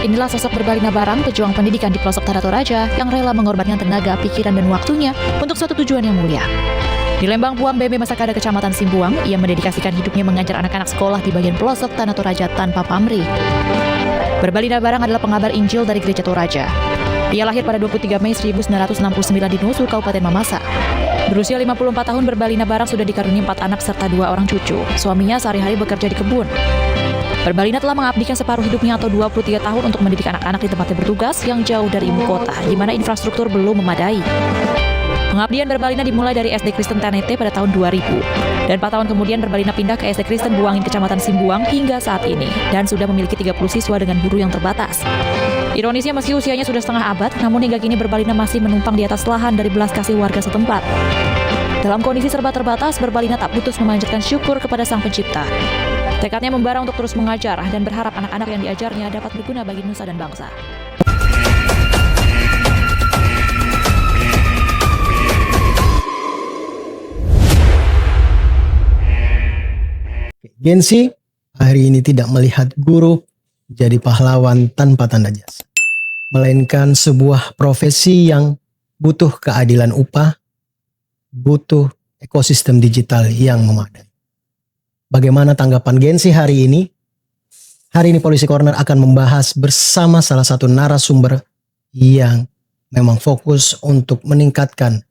Inilah sosok Berbalina Barang, pejuang pendidikan di pelosok Tanah Toraja yang rela mengorbankan tenaga, pikiran, dan waktunya untuk suatu tujuan yang mulia. Di Lembang Puang Bebe Masakada Kecamatan Simbuang, ia mendedikasikan hidupnya mengajar anak-anak sekolah di bagian pelosok Tanah Toraja tanpa pamrih. Berbalina Barang adalah pengabar Injil dari Gereja Toraja. Ia lahir pada 23 Mei 1969 di Nusu, Kabupaten Mamasa. Berusia 54 tahun, Berbalina Barang sudah dikaruniai 4 anak serta 2 orang cucu. Suaminya sehari-hari bekerja di kebun. Berbalina telah mengabdikan separuh hidupnya atau 23 tahun untuk mendidik anak-anak di tempatnya bertugas yang jauh dari ibu kota, di mana infrastruktur belum memadai. Pengabdian Berbalina dimulai dari SD Kristen Tanete pada tahun 2000. Dan 4 tahun kemudian Berbalina pindah ke SD Kristen Buangin Kecamatan Simbuang hingga saat ini, dan sudah memiliki 30 siswa dengan guru yang terbatas. Ironisnya meski usianya sudah setengah abad, namun hingga kini Berbalina masih menumpang di atas lahan dari belas kasih warga setempat. Dalam kondisi serba terbatas, Berbalina tak putus memanjatkan syukur kepada Sang Pencipta. Tekadnya membara untuk terus mengajar dan berharap anak-anak yang diajarnya dapat berguna bagi nusa dan bangsa. Gensi hari ini tidak melihat guru jadi pahlawan tanpa tanda jasa, melainkan sebuah profesi yang butuh keadilan upah, butuh ekosistem digital yang memadai. Bagaimana tanggapan Gensi hari ini? Hari ini Polisi Corner akan membahas bersama salah satu narasumber yang memang fokus untuk meningkatkan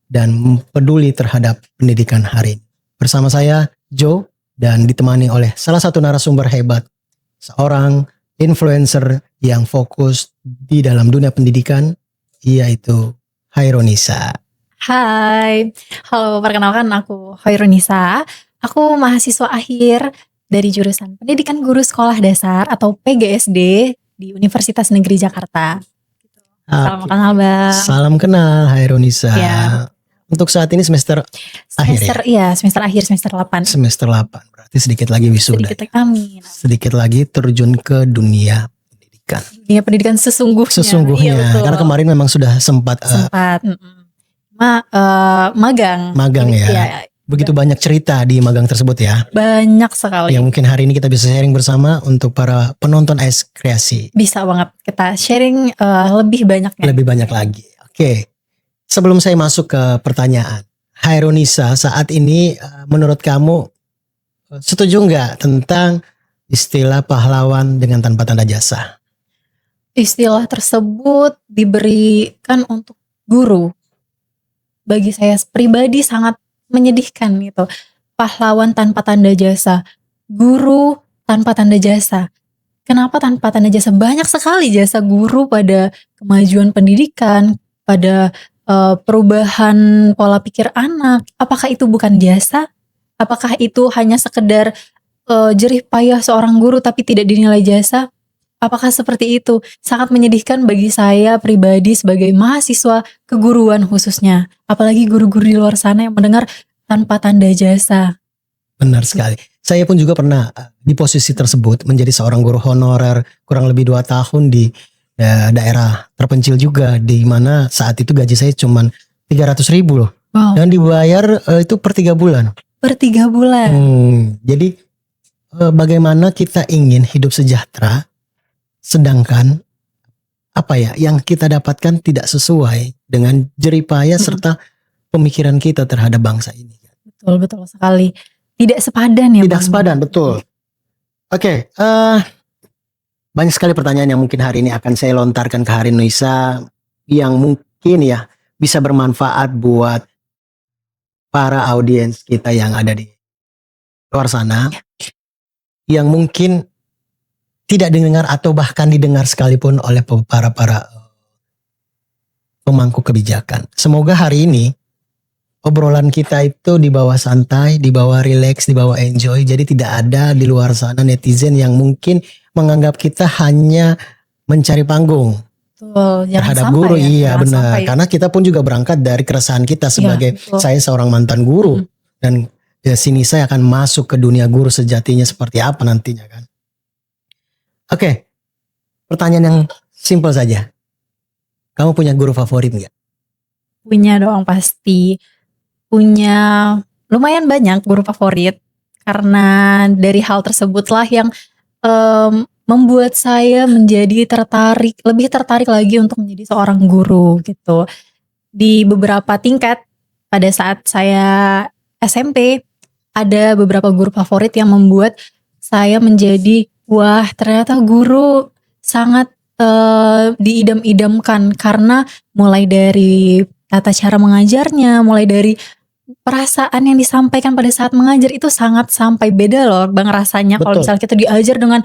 dan peduli terhadap pendidikan hari ini. Bersama saya, Joe, dan ditemani oleh salah satu narasumber hebat, seorang influencer yang fokus di dalam dunia pendidikan, yaitu Khaironisa. Hai, halo, perkenalkan aku Khaironisa. Aku mahasiswa akhir dari jurusan Pendidikan Guru Sekolah Dasar atau PGSD di Universitas Negeri Jakarta. Salam kenal, Bang. Salam kenal, Khaironisa. Ya. Untuk saat ini semester akhir ya? Iya, semester akhir, semester 8. Semester 8, berarti sedikit lagi wisuda. Sedikit lagi, amin. Sedikit lagi terjun ke dunia pendidikan. Dunia pendidikan sesungguhnya. Sesungguhnya, Iya, karena kemarin memang sudah sempat magang. Magang ya. Iya, Begitu banyak cerita di magang tersebut ya. banyak sekali. Yang mungkin hari ini kita bisa sharing bersama untuk para penonton AS Kreasi. Bisa banget kita sharing lebih banyaknya. Lebih banyak lagi. Oke. Sebelum saya masuk ke pertanyaan, Khaironisa saat ini menurut kamu setuju nggak tentang istilah pahlawan dengan tanpa tanda jasa? Istilah tersebut diberikan untuk guru. Bagi saya pribadi sangat menyedihkan gitu. Pahlawan tanpa tanda jasa, guru tanpa tanda jasa. Kenapa tanpa tanda jasa? Banyak sekali jasa guru pada kemajuan pendidikan, pada perubahan pola pikir anak. Apakah itu bukan jasa? Apakah itu hanya sekedar jerih payah seorang guru tapi tidak dinilai jasa? Apakah seperti itu? Sangat menyedihkan bagi saya pribadi sebagai mahasiswa keguruan khususnya. Apalagi guru-guru di luar sana yang mendengar tanpa tanda jasa. Benar sekali. Saya pun juga pernah di posisi tersebut menjadi seorang guru honorer kurang lebih 2 tahun di daerah terpencil juga, di mana saat itu gaji saya cuma 300.000 loh. Wow. Dan dibayar itu per 3 bulan. Per 3 bulan. Jadi bagaimana kita ingin hidup sejahtera, sedangkan yang kita dapatkan tidak sesuai dengan jeripaya serta pemikiran kita terhadap bangsa ini. Betul sekali. Tidak sepadan ya. Tidak sepadan, betul. Oke, banyak sekali pertanyaan yang mungkin hari ini akan saya lontarkan ke Khaironisa yang mungkin ya bisa bermanfaat buat para audiens kita yang ada di luar sana, yang mungkin tidak didengar atau bahkan didengar sekalipun oleh para pemangku kebijakan. Semoga hari ini obrolan kita itu dibawa santai, dibawa relax, dibawa enjoy. Jadi tidak ada di luar sana netizen yang mungkin menganggap kita hanya mencari panggung. Betul, terhadap guru. Ya, iya benar. sampai. Karena kita pun juga berangkat dari keresahan kita sebagai saya seorang mantan guru. Dan ya, sini saya akan masuk ke dunia guru sejatinya seperti apa nantinya kan. Oke, pertanyaan yang simpel saja. Kamu punya guru favorit nggak? Punya dong pasti. Punya lumayan banyak guru favorit. Karena dari hal tersebutlah yang membuat saya menjadi lebih tertarik lagi untuk menjadi seorang guru gitu. Di beberapa tingkat pada saat saya SMP, ada beberapa guru favorit yang membuat saya menjadi, wah ternyata guru sangat diidam-idamkan, karena mulai dari tata cara mengajarnya, mulai dari perasaan yang disampaikan pada saat mengajar itu sangat sampai beda loh Bang rasanya kalau Betul. misalnya kita diajar dengan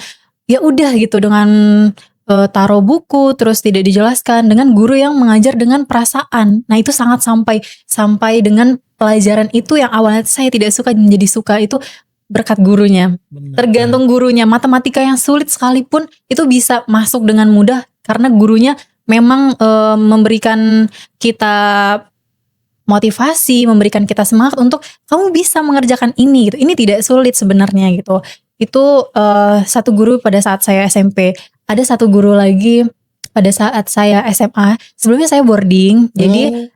ya udah gitu, dengan taruh buku terus tidak dijelaskan, dengan guru yang mengajar dengan perasaan. Nah itu sangat sampai dengan pelajaran itu yang awalnya saya tidak suka menjadi suka, itu berkat gurunya. Benar. Tergantung gurunya, matematika yang sulit sekalipun itu bisa masuk dengan mudah karena gurunya memang memberikan kita motivasi, memberikan kita semangat untuk kamu bisa mengerjakan ini gitu. Ini tidak sulit sebenarnya gitu. Itu satu guru pada saat saya SMP. Ada satu guru lagi pada saat saya SMA. Sebelumnya saya boarding, jadi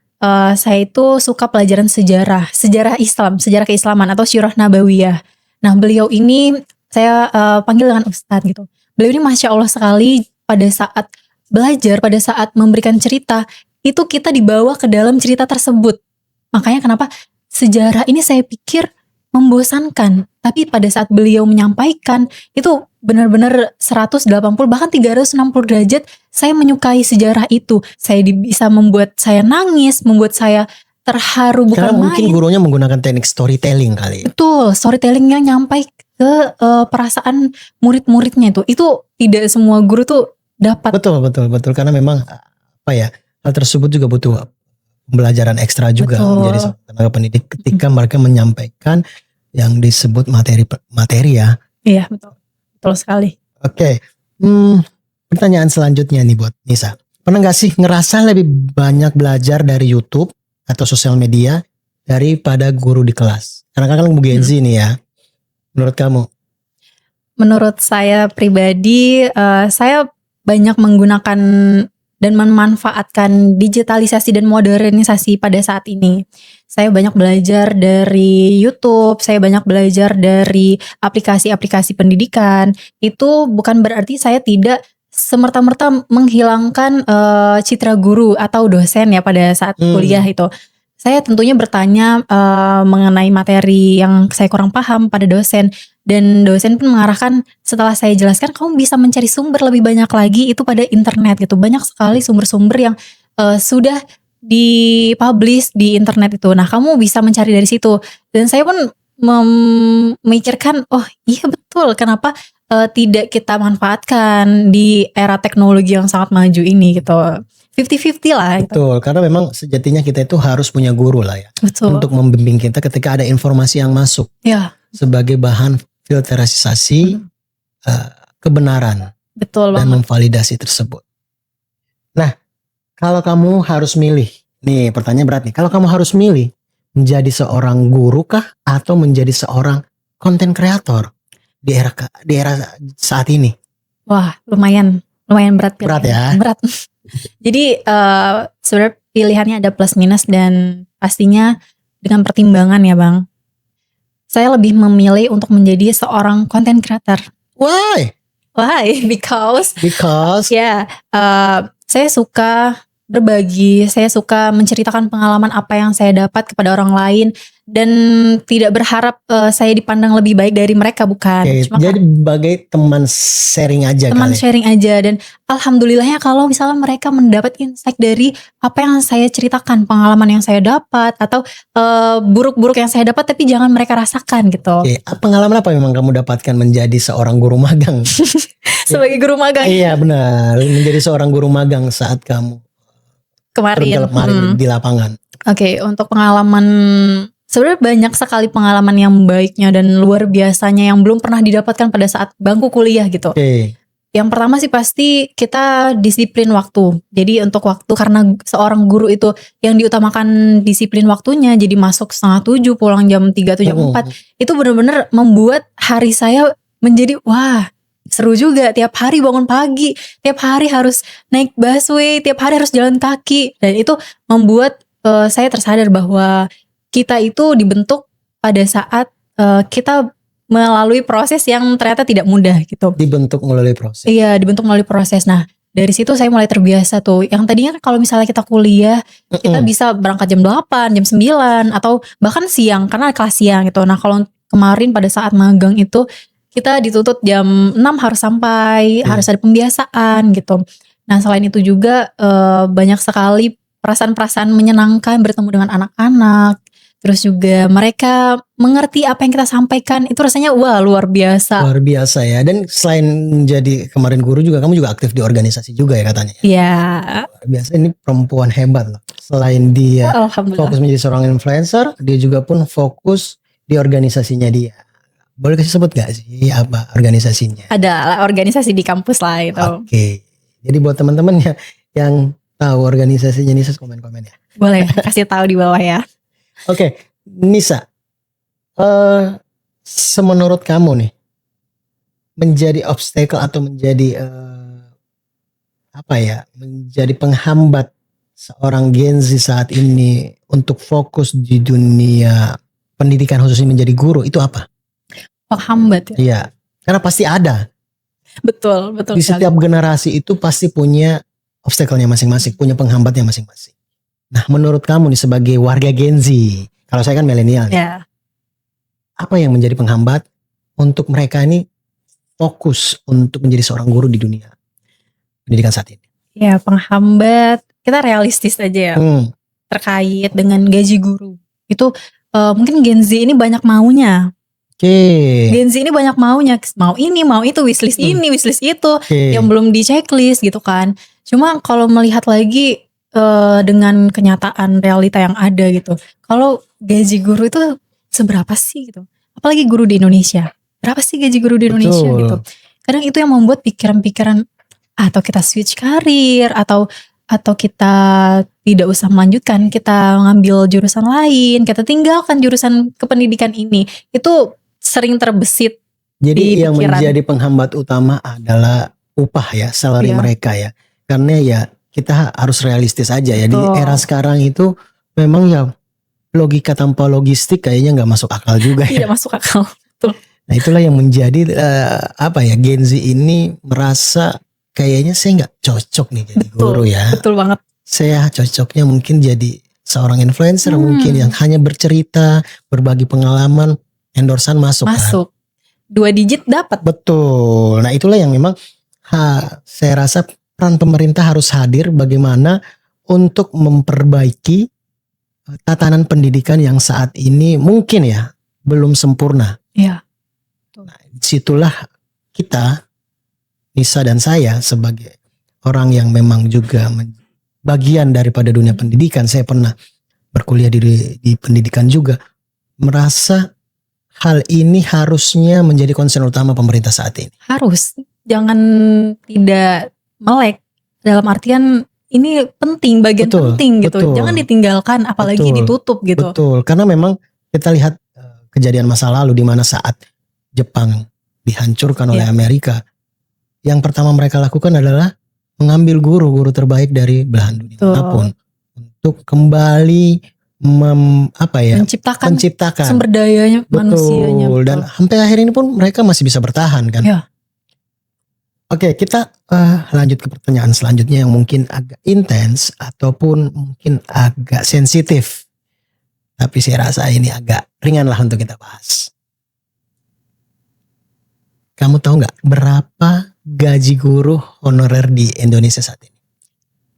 saya itu suka pelajaran sejarah Islam, sejarah keislaman atau Sirah Nabawiyah. Nah beliau ini saya panggil dengan Ustadz gitu. Beliau ini Masya Allah sekali pada saat belajar, pada saat memberikan cerita, itu kita dibawa ke dalam cerita tersebut. Makanya kenapa sejarah ini saya pikir membosankan, tapi pada saat beliau menyampaikan itu benar-benar 180 bahkan 360 derajat saya menyukai sejarah itu. Saya bisa membuat saya nangis, membuat saya terharu, bukan Karena mungkin main. gurunya menggunakan teknik storytelling kali. Betul, storytellingnya nyampai ke perasaan murid-muridnya itu tidak semua guru tuh dapat. Betul. Karena memang apa ya, hal tersebut juga butuh pembelajaran ekstra juga Betul. menjadi seorang tenaga pendidik ketika mereka menyampaikan yang disebut materi ya. Iya betul sekali. Oke. Pertanyaan selanjutnya nih buat Nisa. Pernah gak sih ngerasa lebih banyak belajar dari YouTube atau sosial media daripada guru di kelas? Karena kan kamu Gen Z nih ya. Menurut kamu? Menurut saya pribadi, saya banyak menggunakan dan memanfaatkan digitalisasi dan modernisasi pada saat ini. Saya banyak belajar dari YouTube, saya banyak belajar dari aplikasi-aplikasi pendidikan. Itu bukan berarti saya tidak semerta-merta menghilangkan citra guru atau dosen ya pada saat kuliah itu. Saya tentunya bertanya mengenai materi yang saya kurang paham pada dosen. Dan dosen pun mengarahkan setelah saya jelaskan, kamu bisa mencari sumber lebih banyak lagi itu pada internet gitu. Banyak sekali sumber-sumber yang sudah dipublish di internet itu. Nah kamu bisa mencari dari situ. Dan saya pun memikirkan, oh iya betul, kenapa tidak kita manfaatkan di era teknologi yang sangat maju ini gitu. 50-50 lah. Betul, karena memang sejatinya kita itu harus punya guru lah ya. Betul. Untuk membimbing kita ketika ada informasi yang masuk. Ya. Sebagai bahan filterisasi kebenaran. Betul dan banget. memvalidasi tersebut. Nah, kalau kamu harus milih, nih pertanyaan berat nih. Kalau kamu harus milih menjadi seorang guru kah atau menjadi seorang konten kreator di era saat ini? Wah, lumayan berat. Berat ya. Berat. Jadi sebenarnya pilihannya ada plus minus dan pastinya dengan pertimbangan ya Bang. Saya lebih memilih untuk menjadi seorang content creator. Why? Because Ya, saya suka berbagi, saya suka menceritakan pengalaman apa yang saya dapat kepada orang lain dan tidak berharap saya dipandang lebih baik dari mereka, bukan. Cuma jadi sebagai teman sharing aja teman kali. Sharing aja, dan alhamdulillahnya kalau misalnya mereka mendapat insight dari apa yang saya ceritakan, pengalaman yang saya dapat atau buruk-buruk yang saya dapat tapi jangan mereka rasakan gitu. Pengalaman apa memang kamu dapatkan menjadi seorang guru magang? Sebagai guru magang. Iya benar, menjadi seorang guru magang saat kamu kemarin di lapangan. Oke, untuk pengalaman sebenarnya banyak sekali pengalaman yang baiknya dan luar biasanya yang belum pernah didapatkan pada saat bangku kuliah gitu. Yang pertama sih pasti kita disiplin waktu. Jadi untuk waktu, karena seorang guru itu yang diutamakan disiplin waktunya. Jadi masuk 6:30, pulang jam 3 atau jam 4. Itu benar-benar membuat hari saya menjadi wah, seru juga. Tiap hari bangun pagi, tiap hari harus naik busway, tiap hari harus jalan kaki. Dan itu membuat saya tersadar bahwa kita itu dibentuk pada saat kita melalui proses yang ternyata tidak mudah gitu. Dibentuk melalui proses. Iya, dibentuk melalui proses. Nah, dari situ saya mulai terbiasa tuh. Yang tadinya kan kalau misalnya kita kuliah, kita bisa berangkat jam 8, jam 9, atau bahkan siang karena ada kelas siang gitu. Nah, kalau kemarin pada saat magang itu kita dituntut jam 6 harus sampai, harus ada pembiasaan gitu. Nah, selain itu juga banyak sekali perasaan-perasaan menyenangkan bertemu dengan anak-anak. Terus juga mereka mengerti apa yang kita sampaikan, itu rasanya wah luar biasa. Luar biasa ya. Dan selain menjadi kemarin guru juga, kamu juga aktif di organisasi juga ya katanya. Iya. Luar biasa, ini perempuan hebat loh. Selain dia Alhamdulillah. fokus menjadi seorang influencer, dia juga pun fokus di organisasinya dia. Boleh kasih sebut gak sih apa organisasinya? Ada organisasi di kampus lah itu. Oke. Jadi buat teman-teman ya yang tahu organisasinya Nisa, komen-komen ya. Boleh kasih tahu di bawah ya. Oke, Nisa. Semenurut kamu nih, menjadi obstacle atau menjadi menjadi penghambat seorang Gen Z saat ini untuk fokus di dunia pendidikan khususnya menjadi guru itu apa? Penghambat ya. Iya, karena pasti ada. Betul Di sekali. setiap generasi itu pasti punya obstacle-nya masing-masing, punya penghambatnya masing-masing. Nah, menurut kamu nih sebagai warga Gen Z, kalau saya kan milenial, Ya. apa yang menjadi penghambat untuk mereka ini fokus untuk menjadi seorang guru di dunia pendidikan saat ini? Ya, penghambat, kita realistis aja ya terkait dengan gaji guru. Itu mungkin Gen Z ini banyak maunya. Oke. Gen Z ini banyak maunya, mau ini, mau itu, wishlist ini, wishlist itu, yang belum di checklist gitu kan. Cuma kalau melihat lagi dengan kenyataan realita yang ada gitu, kalau gaji guru itu seberapa sih gitu? Apalagi guru di Indonesia, berapa sih gaji guru di Indonesia gitu? Kadang itu yang membuat pikiran-pikiran atau kita switch karir atau kita tidak usah melanjutkan, kita ngambil jurusan lain, kita tinggalkan jurusan kependidikan ini. Itu sering terbesit. Jadi yang pikiran. menjadi penghambat utama adalah upah ya, salary mereka ya. Karena ya kita harus realistis aja ya. Di era sekarang itu memang ya logika tanpa logistik kayaknya nggak masuk akal juga ya. Tidak masuk akal. Betul. Nah itulah yang menjadi Gen Z ini merasa kayaknya saya nggak cocok nih jadi guru ya. Betul banget. Saya cocoknya mungkin jadi seorang influencer mungkin yang hanya bercerita, berbagi pengalaman, endorsan masuk. Masuk. 2 digit dapat. Betul. Nah itulah yang memang saya rasa peran pemerintah harus hadir bagaimana untuk memperbaiki tatanan pendidikan yang saat ini mungkin ya belum sempurna. Iya. Nah, disitulah kita, Nisa dan saya sebagai orang yang memang juga bagian daripada dunia pendidikan, saya pernah berkuliah di pendidikan juga, merasa hal ini harusnya menjadi concern utama pemerintah saat ini. Harus. Jangan tidak melek. Dalam artian ini penting, bagian penting gitu. Betul. Jangan ditinggalkan apalagi ditutup gitu. Betul. Karena memang kita lihat kejadian masa lalu di mana saat Jepang dihancurkan oleh Amerika, yang pertama mereka lakukan adalah mengambil guru-guru terbaik dari belahan dunia manapun untuk kembali menciptakan sumber dayanya manusianya. Betul. Dan sampai akhir ini pun mereka masih bisa bertahan kan. Ya. Oke, kita lanjut ke pertanyaan selanjutnya yang mungkin agak intens ataupun mungkin agak sensitif. Tapi saya rasa ini agak ringan lah untuk kita bahas. Kamu tahu nggak berapa gaji guru honorer di Indonesia saat ini?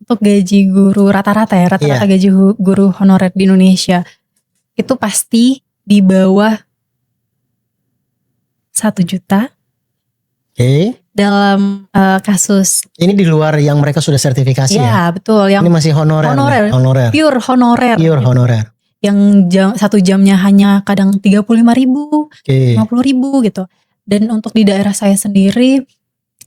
Untuk gaji guru rata-rata ya, gaji guru honorer di Indonesia itu pasti di bawah 1 juta. Oke. Dalam kasus ini di luar yang mereka sudah sertifikasi ya? Ya betul. Yang ini masih honorer. Pure honorer. Pure honorer. Yang 1 jamnya hanya kadang 35.000, 50.000 gitu. Dan untuk di daerah saya sendiri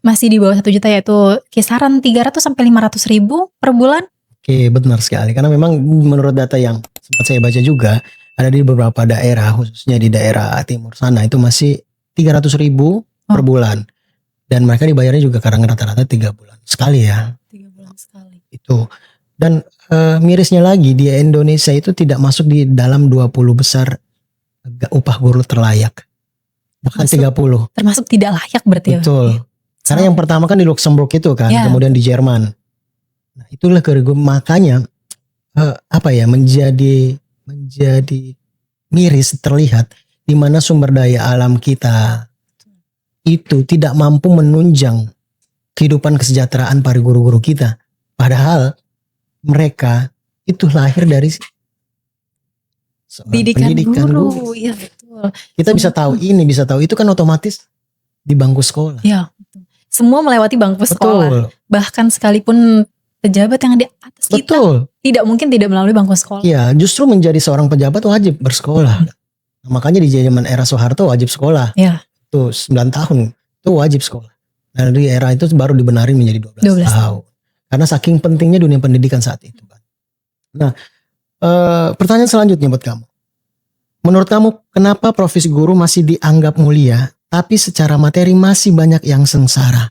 masih di bawah 1 juta, yaitu kisaran 300 sampai 500.000 per bulan. Oke, benar sekali. Karena memang menurut data yang sempat saya baca juga, ada di beberapa daerah, khususnya di daerah timur sana, itu masih 300.000 per bulan. Dan mereka dibayarnya juga kadang rata-rata 3 bulan sekali ya. 3 bulan sekali. Itu. Dan mirisnya lagi di Indonesia itu tidak masuk di dalam 20 besar upah guru terlayak. bahkan Masuk. 30. Termasuk tidak layak berarti ya. Betul. Karena yang pertama kan di Luxembourg itu kan, Ya. kemudian di Jerman. Nah, itulah makanya menjadi miris terlihat di mana sumber daya alam kita itu tidak mampu menunjang kehidupan kesejahteraan para guru-guru kita. Padahal mereka itu lahir dari seorang Pendidikan guru. Iya betul. Kita bisa tahu ini, bisa tahu itu kan otomatis di bangku sekolah. Iya. Semua melewati bangku sekolah. Betul, Bahkan sekalipun pejabat yang di atas kita betul. tidak mungkin tidak melalui bangku sekolah. Iya, justru menjadi seorang pejabat wajib bersekolah. Nah, makanya di zaman era Soeharto wajib sekolah. Iya. Tuh 9 tahun itu wajib sekolah. Nah, di era itu baru dibenarin menjadi 12 tahun. Karena saking pentingnya dunia pendidikan saat itu kan. Nah, pertanyaan selanjutnya buat kamu. Menurut kamu kenapa profesi guru masih dianggap mulia, tapi secara materi masih banyak yang sengsara?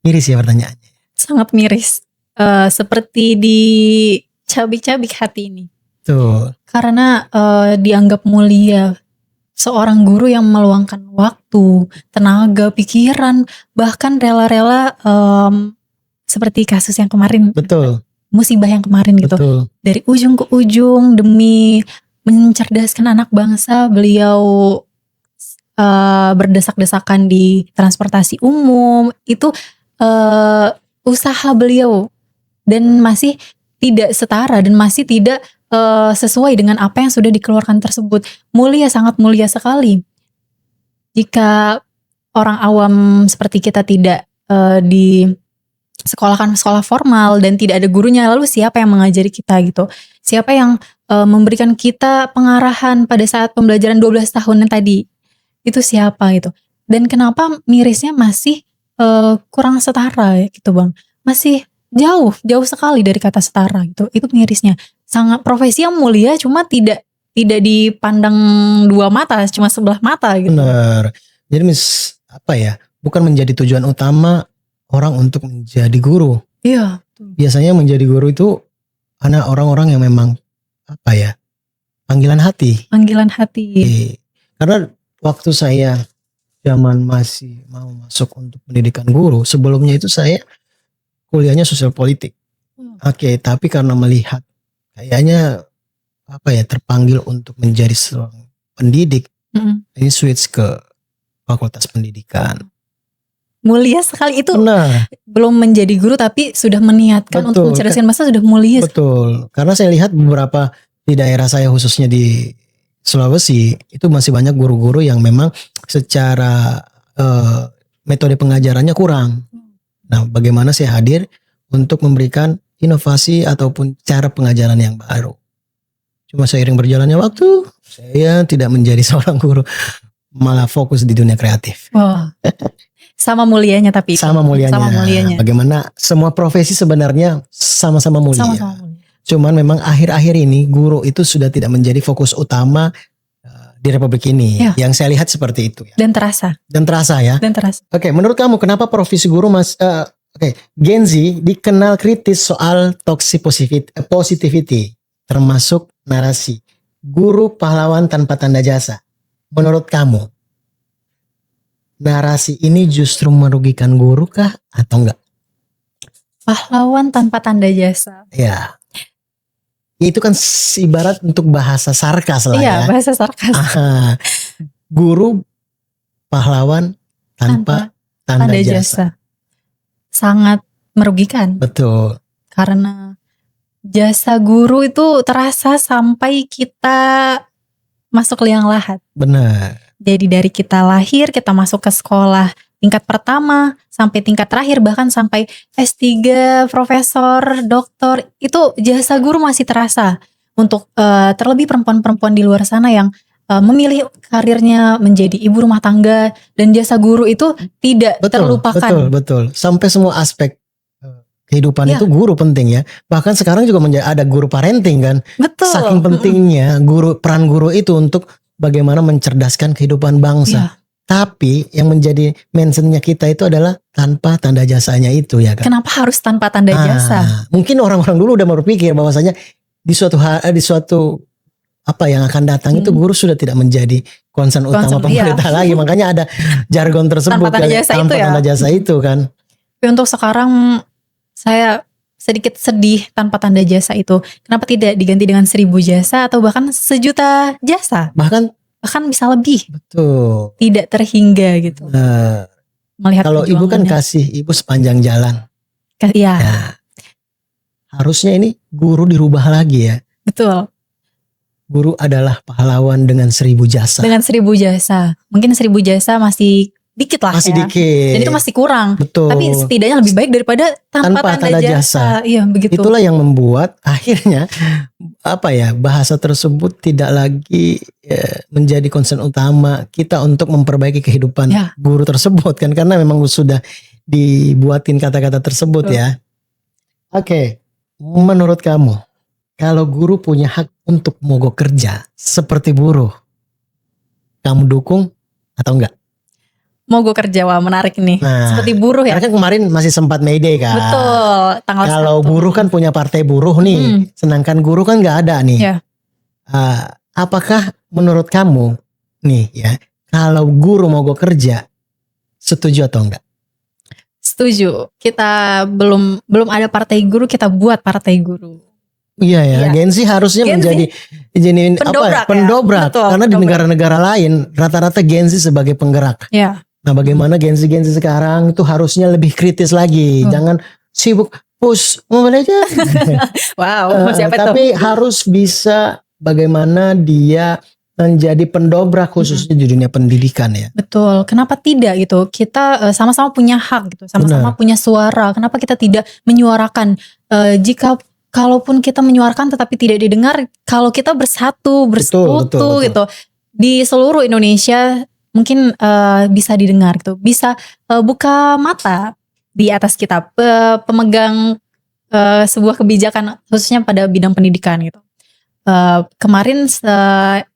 Miris ya pertanyaannya. Sangat miris. Seperti dicabik-cabik hati ini. Tuh. Karena dianggap mulia. Seorang guru yang meluangkan waktu, tenaga, pikiran, bahkan rela-rela seperti kasus yang kemarin. Betul. Musibah yang kemarin gitu. Betul. Dari ujung ke ujung demi mencerdaskan anak bangsa, beliau berdesak-desakan di transportasi umum. Itu usaha beliau dan masih tidak setara dan masih tidak sesuai dengan apa yang sudah dikeluarkan tersebut. Mulia, sangat mulia sekali. Jika orang awam seperti kita tidak di sekolah formal dan tidak ada gurunya, lalu siapa yang mengajari kita gitu? Siapa yang memberikan kita pengarahan pada saat pembelajaran 12 tahun yang tadi? Itu siapa gitu? Dan kenapa mirisnya masih kurang setara gitu Bang? Masih jauh sekali dari kata setara gitu. Itu mirisnya. Sangat profesi yang mulia, cuma tidak dipandang dua mata, cuma sebelah mata gitu. Benar. Jadi bukan menjadi tujuan utama orang untuk menjadi guru. Iya. Biasanya menjadi guru itu karena orang-orang yang memang panggilan hati. Panggilan hati. Karena waktu saya zaman masih mau masuk untuk pendidikan guru, sebelumnya itu saya kuliahnya sosial politik. Oke, tapi karena melihat kayaknya terpanggil untuk menjadi seorang pendidik, ini switch ke fakultas pendidikan. Mulia sekali itu. Benar. Belum menjadi guru tapi sudah meniatkan untuk mencerdaskan masa, sudah mulia. Betul. Karena saya lihat beberapa di daerah saya khususnya di Sulawesi itu masih banyak guru-guru yang memang secara metode pengajarannya kurang. Nah, bagaimana saya hadir untuk memberikan inovasi ataupun cara pengajaran yang baru. Cuma seiring berjalannya waktu, saya tidak menjadi seorang guru, malah fokus di dunia kreatif. Wow. Sama mulianya tapi. Sama mulianya. Bagaimana semua profesi sebenarnya sama-sama mulia. Sama-sama mulia. Cuman memang akhir-akhir ini guru itu sudah tidak menjadi fokus utama di Republik ini. Ya. Yang saya lihat seperti itu ya. Dan terasa ya. Oke, menurut kamu kenapa profesi guru Gen Z dikenal kritis soal toxic positivity, termasuk narasi guru pahlawan tanpa tanda jasa? Menurut kamu narasi ini justru merugikan guru kah atau enggak? Pahlawan tanpa tanda jasa. Ya. Itu kan ibarat untuk bahasa sarkas lah ya. Iya, bahasa sarkas. Guru pahlawan tanpa tanda jasa. Sangat merugikan. Betul. Karena jasa guru itu terasa sampai kita masuk liang lahat. Benar. Jadi dari kita lahir, kita masuk ke sekolah tingkat pertama sampai tingkat terakhir, bahkan sampai S3, profesor, doktor, itu jasa guru masih terasa. Untuk terlebih perempuan-perempuan di luar sana yang memilih karirnya menjadi ibu rumah tangga, dan jasa guru itu tidak terlupakan. Betul. Sampai semua aspek kehidupan itu guru penting ya. Bahkan sekarang juga ada guru parenting kan. Betul. Saking pentingnya peran guru itu untuk bagaimana mencerdaskan kehidupan bangsa. Ya. Tapi yang menjadi mentionnya kita itu adalah tanpa tanda jasanya itu ya kan. Kenapa harus tanpa tanda jasa? Mungkin orang-orang dulu udah berpikir bahwasanya di suatu apa yang akan datang itu guru sudah tidak menjadi concern utama pemerintah lagi. Makanya ada jargon tersebut Tanpa tanda jasa itu ya. tanda jasa itu kan. Tapi untuk sekarang saya sedikit sedih tanpa tanda jasa itu. Kenapa tidak diganti dengan 1000 jasa atau bahkan 1.000.000 jasa? Bahkan Bisa lebih. betul. Tidak terhingga gitu. Melihat Kalau ibu kan perjuangannya. kasih ibu sepanjang jalan. Iya, Ya, harusnya ini guru dirubah lagi ya. betul. Guru adalah pahlawan dengan 1000 jasa. Dengan 1000 jasa. Mungkin 1000 jasa masih dikit lah Masih ya. dikit. Dan itu masih kurang. Betul. Tapi setidaknya lebih baik daripada tanpa tanda jasa. Iya, begitu. Itulah yang membuat akhirnya bahasa tersebut tidak lagi menjadi concern utama kita untuk memperbaiki kehidupan Ya. guru tersebut kan, karena memang sudah dibuatin kata-kata tersebut Betul. ya. Oke, menurut kamu kalau guru punya hak untuk mogok kerja seperti buruh, kamu dukung atau enggak? Mogok kerja, wah menarik nih. Nah, Seperti buruh ya. karena kan kemarin masih sempat May Day kan. Betul. Tanggal Kalau 1. buruh kan punya partai buruh nih, sedangkan guru kan nggak ada nih. Ya. Apakah menurut kamu nih ya, kalau guru mogok kerja, setuju atau enggak? Setuju. Kita belum ada partai guru, kita buat partai guru. Iya ya, Iya. Gen Z harusnya Gen Z. menjadi Pendobrak ya? pendobrak. Betul, Karena di pendobrak. negara-negara lain rata-rata Gen Z sebagai penggerak. Ya. Nah, bagaimana Gen Z sekarang itu harusnya lebih kritis lagi, jangan sibuk push mobil aja. Wow, siapa itu? Tapi harus bisa bagaimana dia menjadi pendobrak khususnya di dunia pendidikan ya. Betul. Kenapa tidak gitu? Kita sama-sama punya hak gitu, sama-sama punya suara. Kenapa kita tidak menyuarakan? Jika kalaupun kita menyuarakan tetapi tidak didengar, kalau kita bersatu, bersekutu betul. gitu di seluruh Indonesia mungkin bisa didengar gitu, bisa buka mata di atas kita pemegang sebuah kebijakan khususnya pada bidang pendidikan gitu. Kemarin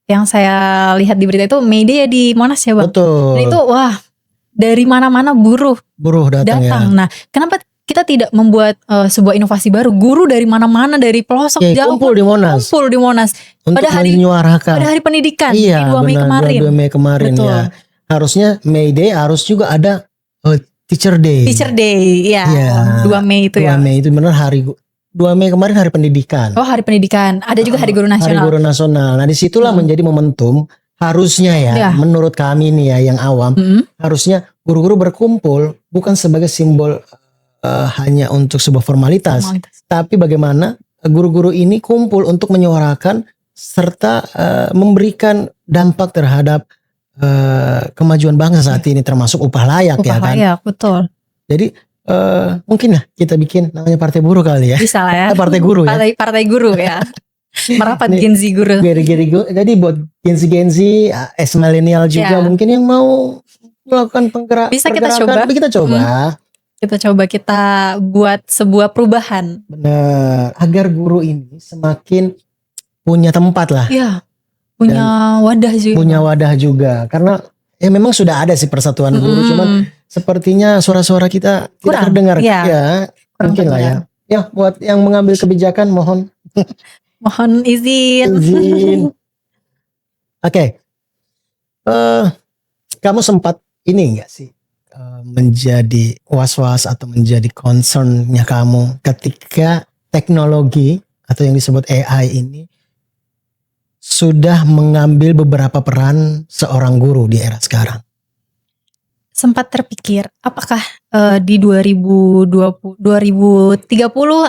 yang saya lihat di berita itu May Day ya di Monas ya Bang. Betul. Dan itu wah dari mana-mana buruh datang ya. Nah, kenapa kita tidak membuat sebuah inovasi baru? Guru dari mana-mana, dari pelosok jauh kumpul di Monas untuk pada menyuarakan. hari pendidikan Iya, di 2 Mei benar, kemarin. 2 Mei kemarin Betul. ya. Harusnya May Day harus juga ada Teacher Day. Teacher Day, ya. Iya. 2 Mei itu 2 ya. Mei itu benar 2 Mei kemarin hari pendidikan. Oh, hari pendidikan. Ada juga hari guru Hari nasional. Guru Nasional. Nah, disitulah menjadi momentum harusnya ya, Ya. menurut kami nih ya yang awam, harusnya guru-guru berkumpul bukan sebagai simbol hanya untuk sebuah formalitas, tapi bagaimana guru-guru ini kumpul untuk menyuarakan serta memberikan dampak terhadap kemajuan bangsa saat ini, termasuk upah layak ya kan. Iya, betul. Jadi mungkin lah kita bikin namanya partai buruh kali ya. Bisa lah ya. Partai guru ya. Partai guru ya. Merapat Nih, Gen Z guru. Jadi buat Gen Z, milenial juga Ya. mungkin yang mau melakukan Bisa kita pergerakan, coba. kita coba. Kita buat sebuah perubahan. Benar, agar guru ini semakin punya tempat lah, Iya. Punya wadah juga. punya wadah juga. Karena memang sudah ada sih persatuan guru, cuman sepertinya suara-suara kita tidak Kurang, terdengar. iya. Ya, Kurang mungkin lah ya. Ya, buat yang mengambil kebijakan mohon Mohon izin. izin. Oke. Kamu sempat ini enggak sih menjadi was-was atau menjadi concernnya kamu ketika teknologi atau yang disebut AI ini sudah mengambil beberapa peran seorang guru di era sekarang? Sempat terpikir apakah di 2030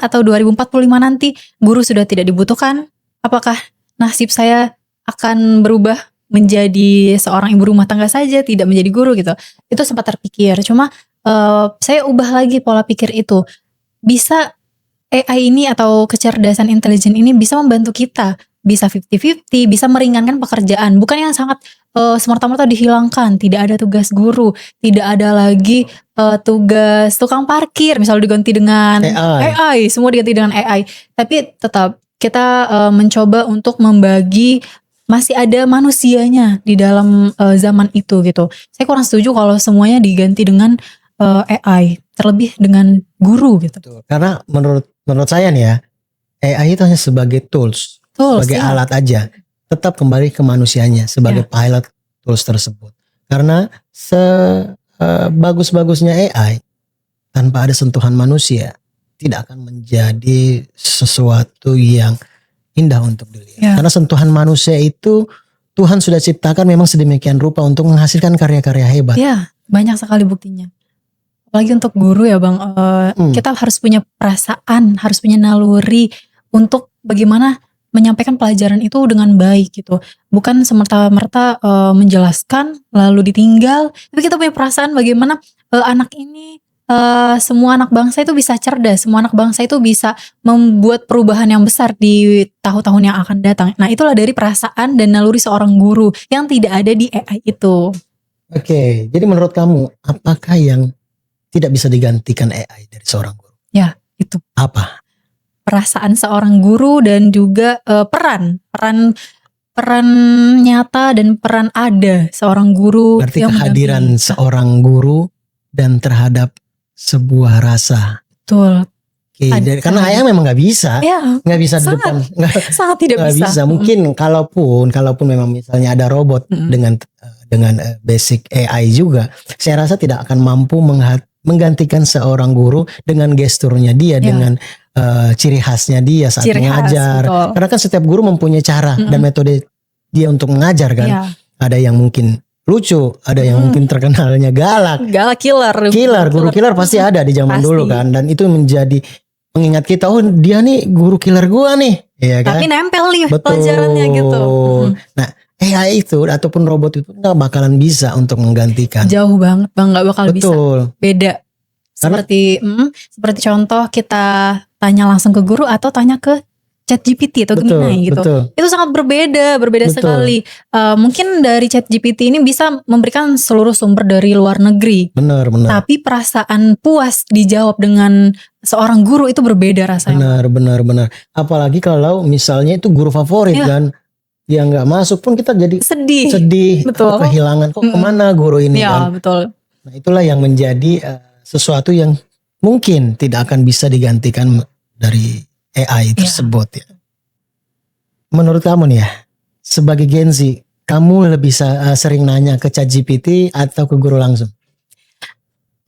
atau 2045 nanti guru sudah tidak dibutuhkan? Apakah nasib saya akan berubah menjadi seorang ibu rumah tangga saja, tidak menjadi guru gitu? Itu sempat terpikir. Cuma saya ubah lagi pola pikir itu. Bisa AI ini atau kecerdasan intelijen ini bisa membantu kita, bisa 50-50, bisa meringankan pekerjaan. Bukan yang sangat semerta-merta dihilangkan. Tidak ada tugas guru, tidak ada lagi tugas tukang parkir misalnya diganti dengan AI, semua diganti dengan AI. Tapi tetap kita mencoba untuk membagi, masih ada manusianya di dalam zaman itu gitu. Saya kurang setuju kalau semuanya diganti dengan AI, terlebih dengan guru gitu. Karena menurut saya nih ya, AI itu hanya sebagai tools, sebagai alat aja. tetap kembali ke manusianya sebagai pilot tools tersebut. Karena bagus-bagusnya AI tanpa ada sentuhan manusia tidak akan menjadi sesuatu yang indah untuk dilihat. Karena sentuhan manusia itu Tuhan sudah ciptakan memang sedemikian rupa untuk menghasilkan karya-karya hebat. Ya, banyak sekali buktinya. Apalagi untuk guru ya Bang, kita harus punya perasaan, harus punya naluri untuk bagaimana menyampaikan pelajaran itu dengan baik gitu. Bukan semerta-merta menjelaskan lalu ditinggal, tapi kita punya perasaan bagaimana anak ini, semua anak bangsa itu bisa cerdas, semua anak bangsa itu bisa membuat perubahan yang besar di tahun-tahun yang akan datang. Nah, itulah dari perasaan dan naluri seorang guru yang tidak ada di AI itu. Oke, jadi menurut kamu apakah yang tidak bisa digantikan AI dari seorang guru? Ya, itu. Apa? Perasaan seorang guru dan juga peran nyata dan peran ada seorang guru. Berarti yang kehadiran seorang guru dan terhadap sebuah rasa. Betul. Oke, karena ayah memang nggak bisa, nggak bisa di depan, sangat tidak bisa. Mungkin kalaupun memang misalnya ada robot dengan basic AI juga, saya rasa tidak akan mampu menggantikan seorang guru dengan gesturnya dia, dengan ciri khasnya dia saat mengajar. Betul. Karena kan setiap guru mempunyai cara dan metode dia untuk mengajar kan. Ada yang mungkin lucu, ada yang mungkin terkenalnya galak, guru killer pasti ada di zaman dulu kan, dan itu menjadi mengingat kita, oh dia nih guru killer gua nih, ya kan? Tapi nempel nih pelajarannya gitu. Nah, AI itu ataupun robot itu nggak bakalan bisa untuk menggantikan. Jauh banget Bang, nggak bakal bisa. Beda. Karena, seperti contoh kita tanya langsung ke guru atau tanya ke ChatGPT atau Gemini gitu. Itu sangat berbeda sekali. Mungkin dari ChatGPT ini bisa memberikan seluruh sumber dari luar negeri. Benar. Tapi perasaan puas dijawab dengan seorang guru itu berbeda rasanya. Benar. Apalagi kalau misalnya itu guru favorit kan. Dia nggak masuk pun kita jadi sedih. Betul. Kehilangan kok kemana guru ini kan. Betul. Nah, itulah yang menjadi sesuatu yang mungkin tidak akan bisa digantikan dari AI tersebut ya. Menurut kamu nih ya, sebagai Gen Z, kamu lebih sering nanya ke ChatGPT atau ke guru langsung?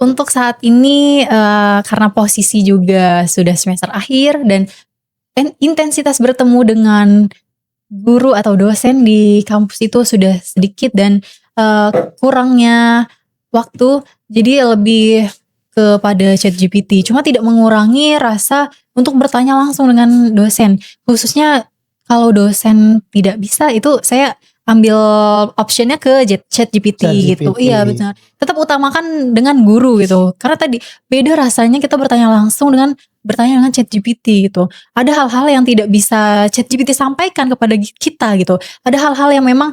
Untuk saat ini karena posisi juga sudah semester akhir dan intensitas bertemu dengan guru atau dosen di kampus itu sudah sedikit dan kurangnya waktu, jadi lebih kepada ChatGPT. Cuma tidak mengurangi rasa untuk bertanya langsung dengan dosen. Khususnya kalau dosen tidak bisa, itu saya ambil optionnya ke ChatGPT gitu. Iya benar. Tetap utamakan dengan guru gitu. Karena tadi beda rasanya kita bertanya langsung dengan bertanya dengan ChatGPT gitu. Ada hal-hal yang tidak bisa ChatGPT sampaikan kepada kita gitu. Ada hal-hal yang memang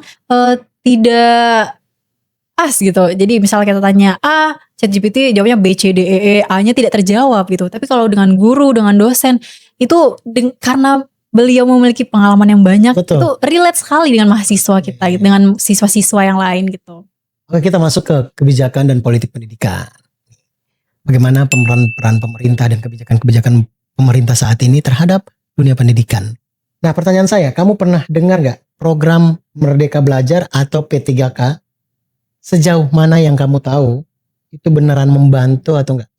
tidak pas gitu. Jadi misalnya kita tanya A, ChatGPT jawabnya B, C, D, E, A-nya tidak terjawab gitu. Tapi kalau dengan guru, dengan dosen itu karena beliau memiliki pengalaman yang banyak, itu relate sekali dengan mahasiswa kita gitu, dengan siswa-siswa yang lain gitu. Oke, kita masuk ke kebijakan dan politik pendidikan. Bagaimana peran pemerintah dan kebijakan pemerintah saat ini terhadap dunia pendidikan. Nah, pertanyaan saya, kamu pernah dengar gak program Merdeka Belajar atau P3K? Sejauh mana yang kamu tahu itu beneran membantu atau enggak?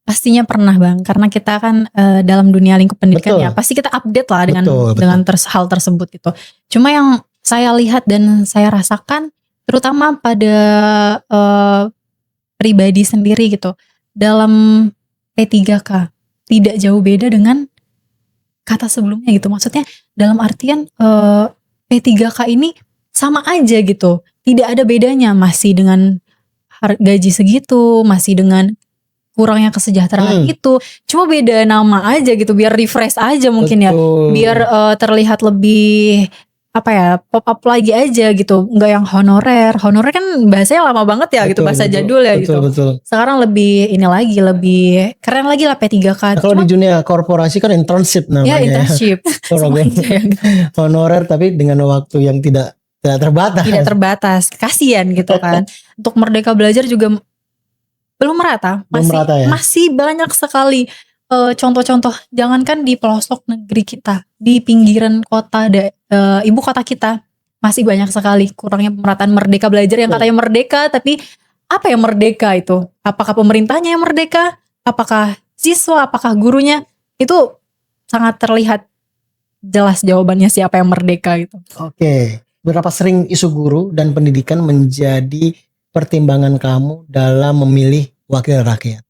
Pastinya pernah Bang, karena kita kan dalam dunia lingkup pendidikan ya pasti kita update lah dengan hal tersebut gitu. Cuma yang saya lihat dan saya rasakan terutama pada pribadi sendiri gitu, dalam P3K tidak jauh beda dengan kata sebelumnya gitu. Maksudnya dalam artian P3K ini sama aja gitu, tidak ada bedanya, masih dengan gaji segitu, masih dengan kurangnya kesejahteraan itu, cuma beda nama aja gitu, biar refresh aja mungkin ya, biar terlihat lebih pop up lagi aja gitu, nggak yang honorer kan bahasanya lama banget ya gitu, bahasa jadul ya gitu. Sekarang lebih ini lagi, lebih keren lagi lah P3K. Kalau di dunia korporasi kan internship namanya. Ya internship. Honorer tapi dengan waktu yang tidak terbatas. Kasian gitu kan. Untuk Merdeka Belajar juga belum merata, masih banyak sekali contoh-contoh, jangankan di pelosok negeri kita, di pinggiran kota, ibu kota kita masih banyak sekali kurangnya pemerataan merdeka belajar yang katanya merdeka, tapi apa yang merdeka itu? Apakah pemerintahnya yang merdeka? Apakah siswa? Apakah gurunya? Itu sangat terlihat jelas jawabannya siapa yang merdeka gitu. Oke, berapa sering isu guru dan pendidikan menjadi pertimbangan kamu dalam memilih wakil rakyat?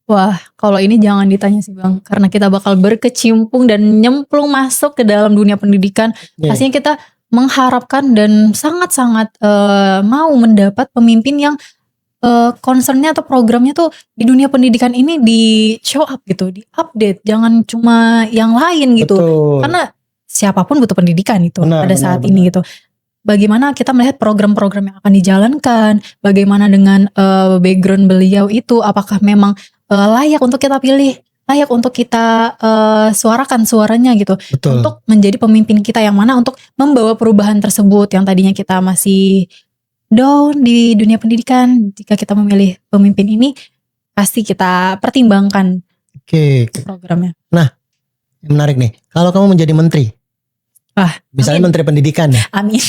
Wah, kalau ini jangan ditanya sih Bang, karena kita bakal berkecimpung dan nyemplung masuk ke dalam dunia pendidikan. Iya. Pastinya kita mengharapkan dan sangat-sangat mau mendapat pemimpin yang concernnya atau programnya tuh di dunia pendidikan ini di show up gitu, di update, jangan cuma yang lain gitu. Betul. Karena siapapun butuh pendidikan itu Benar, pada benar, saat benar. ini gitu. Bagaimana kita melihat program-program yang akan dijalankan, bagaimana dengan background beliau itu, apakah memang layak untuk kita pilih, layak untuk kita suarakan suaranya gitu, Betul. untuk menjadi pemimpin kita yang mana untuk membawa perubahan tersebut yang tadinya kita masih down di dunia pendidikan. Jika kita memilih pemimpin ini, pasti kita pertimbangkan Oke, programnya. yang menarik nih. Kalau kamu menjadi menteri, misalnya amin. menteri pendidikan ya. Amin.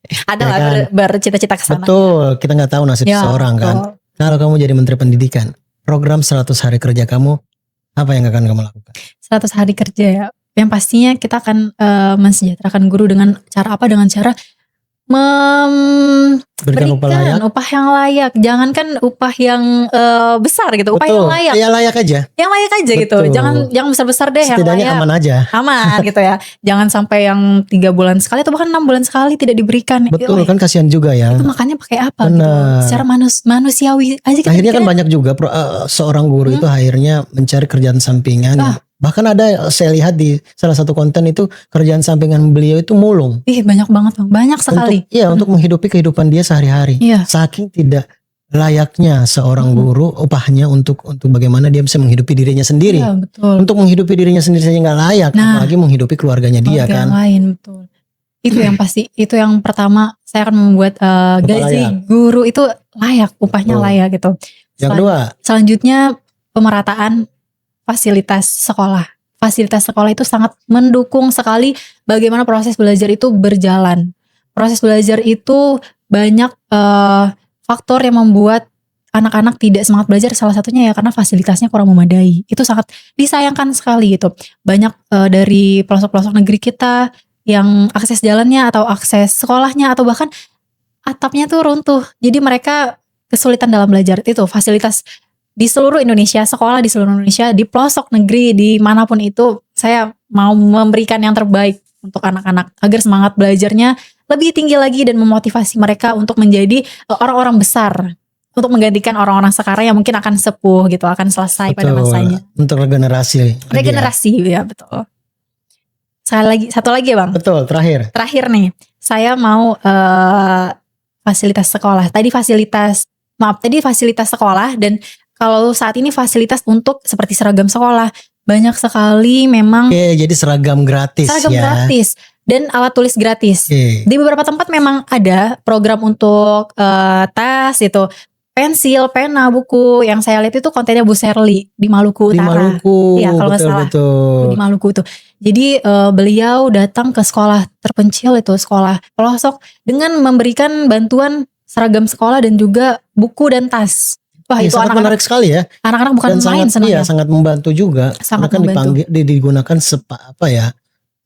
Ada Ya lah kan? bercita-cita ke sana. Betul, kita nggak tahu nasib Ya, seseorang kan. betul. Kalau kamu jadi menteri pendidikan, program 100 hari kerja kamu, apa yang akan kamu lakukan? 100 hari kerja ya. Yang pastinya kita akan mensejahterakan guru dengan cara apa? Dengan cara Berikan upah layak? upah yang layak. Jangankan upah yang besar gitu, upah yang Betul, layak. ya layak aja. Yang layak aja gitu. Betul. Jangan besar-besar deh, yang Setidaknya layak. aman aja. Aman gitu ya. Jangan sampai yang 3 bulan sekali atau bahkan 6 bulan sekali tidak diberikan. Betul Itu, kan, kasihan juga ya. itu makanya pakai apa gitu. Benar. Secara manusiawi aja kita Akhirnya kan mikirnya, banyak juga seorang guru itu akhirnya mencari kerjaan sampingan. Ah. Bahkan ada, saya lihat di salah satu konten itu, kerjaan sampingan beliau itu mulung. banyak banget Bang. Banyak sekali. Untuk menghidupi kehidupan dia sehari-hari. Iya. Saking tidak layaknya seorang guru upahnya untuk bagaimana dia bisa menghidupi dirinya sendiri. Iya, betul. Untuk menghidupi dirinya sendiri saja nggak layak, Nah. apalagi menghidupi keluarganya dia Keluarga kan. yang lain, betul. Itu yang pasti, itu yang pertama saya akan membuat gaji layak. guru itu layak, upahnya Betul. layak gitu. Yang kedua, Selanjutnya pemerataan fasilitas sekolah. Fasilitas sekolah itu sangat mendukung sekali bagaimana proses belajar itu berjalan. Proses belajar itu banyak faktor yang membuat anak-anak tidak semangat belajar, salah satunya ya karena fasilitasnya kurang memadai. Itu sangat disayangkan sekali gitu. Banyak dari pelosok-pelosok negeri kita yang akses jalannya atau akses sekolahnya atau bahkan atapnya tuh runtuh. Jadi mereka kesulitan dalam belajar. Itu fasilitas di seluruh Indonesia, sekolah di seluruh Indonesia, di pelosok negeri, di manapun itu, saya mau memberikan yang terbaik untuk anak-anak agar semangat belajarnya lebih tinggi lagi dan memotivasi mereka untuk menjadi orang-orang besar, untuk menggantikan orang-orang sekarang yang mungkin akan sepuh gitu, akan selesai pada betul, masanya. untuk regenerasi. lagi ya. Regenerasi ya, betul. Satu lagi ya Bang. Betul, terakhir. Terakhir nih, saya mau fasilitas sekolah. Tadi fasilitas sekolah, dan kalau saat ini fasilitas untuk seperti seragam sekolah. Banyak sekali memang Oke, jadi seragam gratis seragam ya. gratis dan alat tulis gratis. Oke. Di beberapa tempat memang ada program untuk tas itu, pensil, pena, buku. Yang saya lihat itu kontennya Bu Serly di Maluku Di Utara. Maluku, Iya, kalau nggak salah. betul. Di Maluku itu. Jadi beliau datang ke sekolah terpencil itu, sekolah pelosok, dengan memberikan bantuan seragam sekolah dan juga buku dan tas. Wah, Iya, itu sangat menarik sekali ya. anak-anak bukan Dan main senangnya. sangat membantu juga. Sangat Karena kan membantu. digunakan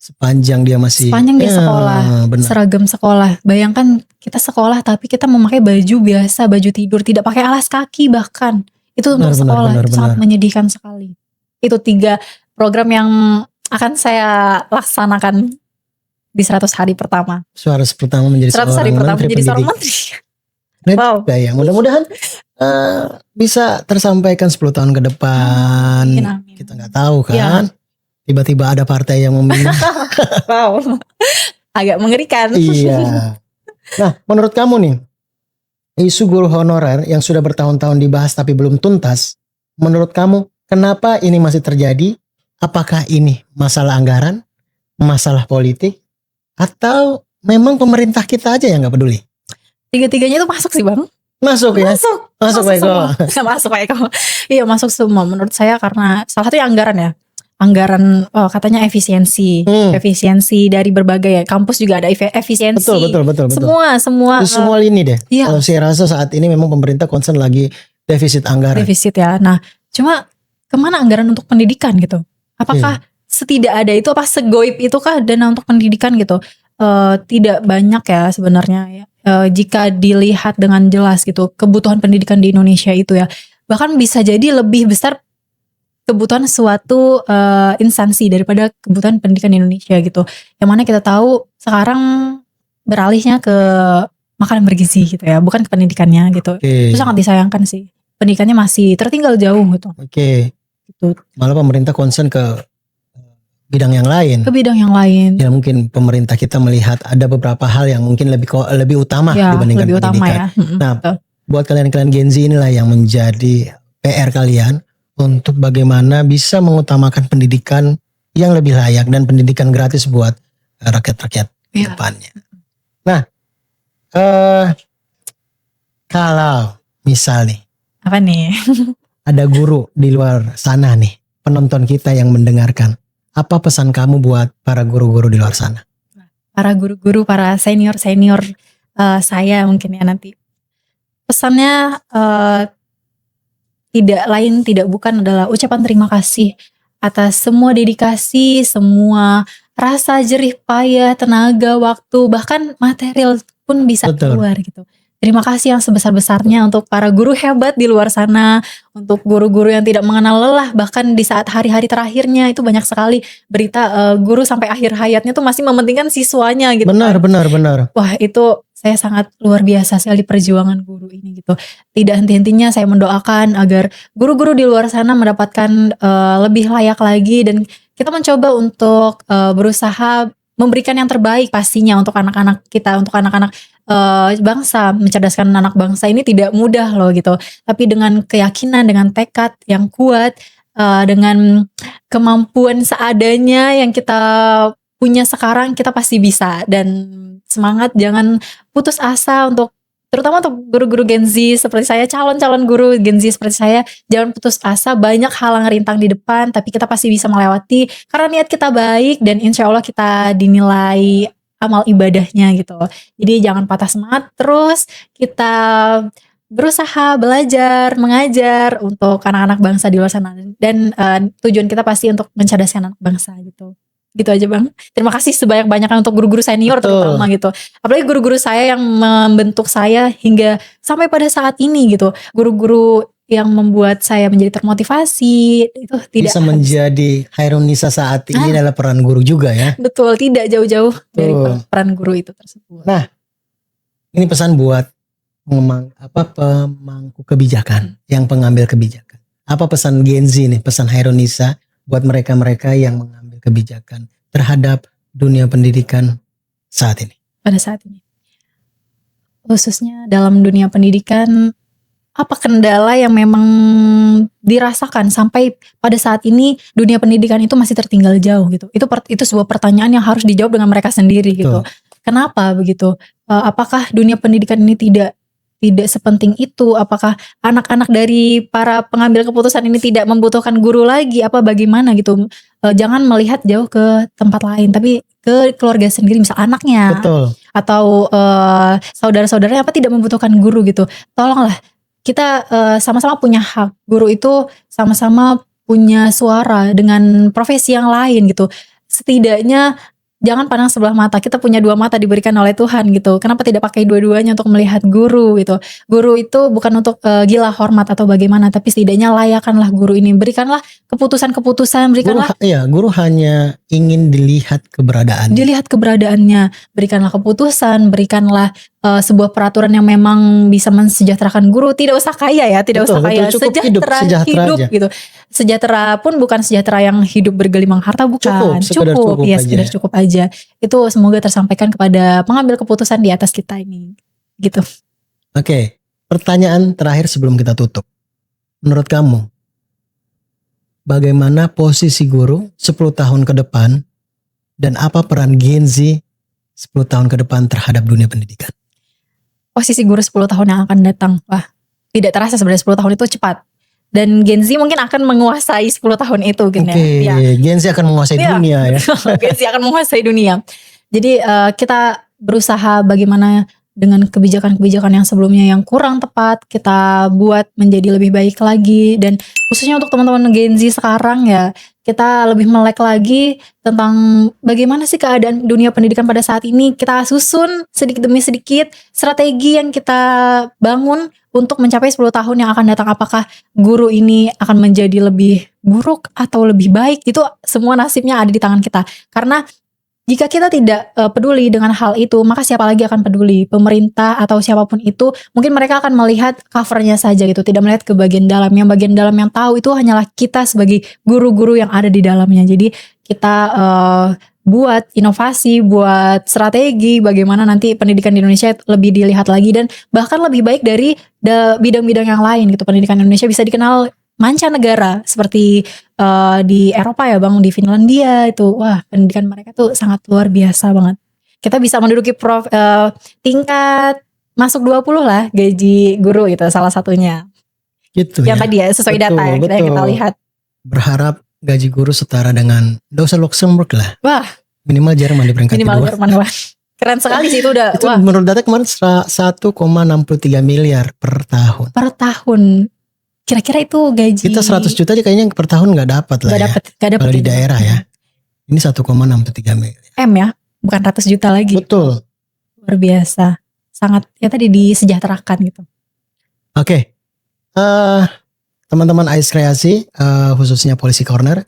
sepanjang dia masih Sepanjang dia sekolah, benar. seragam sekolah. Bayangkan kita sekolah tapi kita memakai baju biasa, baju tidur, tidak pakai alas kaki bahkan. Itu untuk sekolah, itu sangat menyedihkan sekali. Itu 3 program yang akan saya laksanakan di 100 hari pertama. 100 pertama menjadi 100 hari pertama menteri menjadi seorang pendidikan. menteri. Wow. Ya, mudah-mudahan bisa tersampaikan 10 tahun ke depan. Amin. Kita nggak tahu kan. Ya. Tiba-tiba ada partai yang memilih. Wow. Agak mengerikan. Iya. Nah, menurut kamu nih, isu guru honorer yang sudah bertahun-tahun dibahas tapi belum tuntas, menurut kamu kenapa ini masih terjadi? Apakah ini masalah anggaran, masalah politik, atau memang pemerintah kita aja yang nggak peduli? 3-tiganya itu masuk sih Bang. Masuk ya? Masuk. Masuk Pak Eko. Semua. Masuk Pak Eko. Iya masuk semua menurut saya, karena salah satunya anggaran ya. Katanya efisiensi. Efisiensi dari berbagai ya. Kampus juga ada efisiensi. Betul. Semua lini deh. Iya. Kalau saya rasa saat ini memang pemerintah concern lagi defisit anggaran. Defisit ya. Nah, cuma kemana anggaran untuk pendidikan gitu? Apakah setidak ada itu, apa segoib itukah dana untuk pendidikan gitu? Tidak banyak ya sebenarnya ya. Jika dilihat dengan jelas gitu kebutuhan pendidikan di Indonesia itu ya, bahkan bisa jadi lebih besar kebutuhan suatu instansi daripada kebutuhan pendidikan di Indonesia gitu. Yang mana kita tahu sekarang beralihnya ke makanan bergizi gitu ya, bukan ke pendidikannya gitu. Itu sangat disayangkan sih. Pendidikannya masih tertinggal jauh gitu. Gitu. Malah pemerintah concern ke bidang yang lain. Ke bidang yang lain. Ya mungkin pemerintah kita melihat ada beberapa hal yang mungkin lebih utama dibandingkan lebih pendidikan. Utama ya. Nah, betul. Buat kalian Gen Z inilah yang menjadi PR kalian untuk bagaimana bisa mengutamakan pendidikan yang lebih layak dan pendidikan gratis buat rakyat-rakyat depannya. Nah, kalau misal nih, apa nih? ada guru di luar sana nih, penonton kita yang mendengarkan, apa pesan kamu buat para guru-guru di luar sana? Para guru-guru, para senior saya mungkin ya nanti. Pesannya tidak bukan adalah ucapan terima kasih atas semua dedikasi, semua rasa jerih payah, tenaga, waktu, bahkan material pun bisa keluar gitu. Terima kasih yang sebesar-besarnya untuk para guru hebat di luar sana, untuk guru-guru yang tidak mengenal lelah, bahkan di saat hari-hari terakhirnya itu banyak sekali berita guru sampai akhir hayatnya tuh masih mementingkan siswanya gitu. Benar. Wah, itu saya sangat luar biasa sekali perjuangan guru ini gitu. Tidak henti-hentinya saya mendoakan agar guru-guru di luar sana mendapatkan lebih layak lagi, dan kita mencoba untuk berusaha memberikan yang terbaik pastinya untuk anak-anak kita, untuk anak-anak bangsa. Mencerdaskan anak bangsa ini tidak mudah loh gitu, tapi dengan keyakinan, dengan tekad yang kuat, dengan kemampuan seadanya yang kita punya sekarang, kita pasti bisa. Dan semangat, jangan putus asa, untuk terutama untuk guru-guru Gen Z seperti saya, calon-calon guru Gen Z seperti saya, jangan putus asa. Banyak halang rintang di depan, tapi kita pasti bisa melewati karena niat kita baik, dan insya Allah kita dinilai amal ibadahnya gitu. Jadi jangan patah semangat, terus kita berusaha belajar, mengajar untuk anak-anak bangsa di luar sana, dan tujuan kita pasti untuk mencerdaskan anak bangsa gitu. Gitu aja Bang. Terima kasih sebanyak-banyaknya untuk guru-guru senior terutama gitu. Apalagi guru-guru saya yang membentuk saya hingga sampai pada saat ini gitu. Guru-guru yang membuat saya menjadi termotivasi itu tidak bisa menjadi Hairunisa saat ini adalah peran guru juga ya. Betul, tidak jauh-jauh dari peran guru itu tersebut. Nah, ini pesan buat pemangku kebijakan, yang pengambil kebijakan. Apa pesan Gen Z nih, pesan Hairunisa buat mereka-mereka yang mengambil kebijakan terhadap dunia pendidikan saat ini? Pada saat ini, khususnya dalam dunia pendidikan, apa kendala yang memang dirasakan sampai pada saat ini dunia pendidikan itu masih tertinggal jauh gitu? Itu sebuah pertanyaan yang harus dijawab dengan mereka sendiri gitu. Kenapa begitu? Apakah dunia pendidikan ini tidak sepenting itu? Apakah anak-anak dari para pengambil keputusan ini tidak membutuhkan guru lagi? Apa bagaimana gitu? Jangan melihat jauh ke tempat lain, tapi ke keluarga sendiri, misal anaknya. Betul. Atau saudara-saudaranya apa tidak membutuhkan guru gitu. Tolonglah, kita sama-sama punya hak. Guru itu sama-sama punya suara dengan profesi yang lain gitu. Setidaknya jangan pandang sebelah mata. Kita punya dua mata diberikan oleh Tuhan gitu. Kenapa tidak pakai dua-duanya untuk melihat guru gitu? Guru itu bukan untuk gila hormat atau bagaimana, tapi setidaknya layakanlah guru ini. Berikanlah keputusan-keputusan. Berikanlah. Guru hanya ingin dilihat keberadaannya. Berikanlah keputusan. Berikanlah sebuah peraturan yang memang bisa mensejahterakan guru. Tidak usah kaya ya, tidak usah kaya. Sejahtera hidup gitu. Sejahtera pun bukan sejahtera yang hidup bergelimang harta, bukan. Cukup ya, sekedar cukup aja. Itu semoga tersampaikan kepada pengambil keputusan di atas kita ini gitu. Oke, pertanyaan terakhir sebelum kita tutup. Menurut kamu, bagaimana posisi guru 10 tahun ke depan, dan apa peran Gen Z 10 tahun ke depan terhadap dunia pendidikan? Posisi guru 10 tahun yang akan datang, wah, tidak terasa sebenarnya 10 tahun itu cepat. Dan Gen Z mungkin akan menguasai 10 tahun itu gitu Oke, ya. Gen Z akan menguasai Iya. dunia ya. Gen Z akan menguasai dunia. Jadi kita berusaha bagaimana dengan kebijakan-kebijakan yang sebelumnya yang kurang tepat kita buat menjadi lebih baik lagi. Dan khususnya untuk teman-teman Gen Z sekarang ya, kita lebih melek lagi tentang bagaimana sih keadaan dunia pendidikan pada saat ini. Kita susun sedikit demi sedikit strategi yang kita bangun untuk mencapai 10 tahun yang akan datang. Apakah guru ini akan menjadi lebih buruk atau lebih baik, itu semua nasibnya ada di tangan kita. Karena jika kita tidak peduli dengan hal itu, maka siapa lagi akan peduli? Pemerintah atau siapapun itu, mungkin mereka akan melihat covernya saja gitu, tidak melihat ke bagian dalam. Yang bagian dalam yang tahu itu hanyalah kita sebagai guru-guru yang ada di dalamnya. Jadi kita buat inovasi, buat strategi bagaimana nanti pendidikan di Indonesia lebih dilihat lagi dan bahkan lebih baik dari bidang-bidang yang lain gitu. Pendidikan Indonesia bisa dikenal mancanegara seperti di Eropa ya Bang, di Finlandia itu, wah pendidikan mereka tuh sangat luar biasa banget. Kita bisa menduduki tingkat masuk 20 lah gaji guru itu salah satunya. Gitu Yang ya. tadi ya sesuai Betul, data yang kita betul. lihat. Berharap gaji guru setara dengan gak usah Luxembourg lah. Wah, Minimal Jerman di peringkat minimal kedua. Jerman, wah. Keren sekali sih itu udah, Itu wah, menurut data kemarin 1,63 miliar per tahun. per tahun. Kira-kira itu gaji Kita 100 juta aja kayaknya per tahun gak dapat lah Gak ya. dapet, gak dapet Kalau di itu. daerah ya. Ini 1,63 miliar. M ya, bukan ratus juta lagi. Betul. Luar biasa. Sangat ya tadi disejahterakan gitu. Oke. Teman-teman AIS Kreasi, khususnya Policy Corner,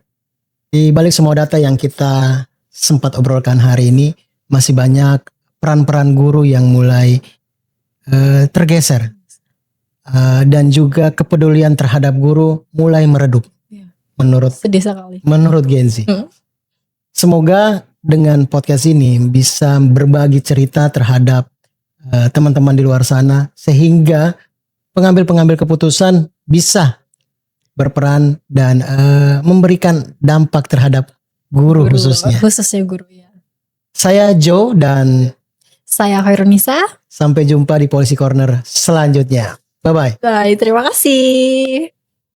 di balik semua data yang kita sempat obrolkan hari ini, masih banyak peran-peran guru yang mulai tergeser. Dan juga kepedulian terhadap guru mulai meredup. Iya. Menurut Sedih sekali. Gen Z. Hmm. Semoga dengan podcast ini bisa berbagi cerita terhadap teman-teman di luar sana, sehingga pengambil-pengambil keputusan bisa berperan dan memberikan dampak terhadap guru khususnya. Khususnya guru ya. Saya Joe dan Saya Khairunisa. sampai jumpa di Policy Corner selanjutnya. Bye-bye. Bye, terima kasih.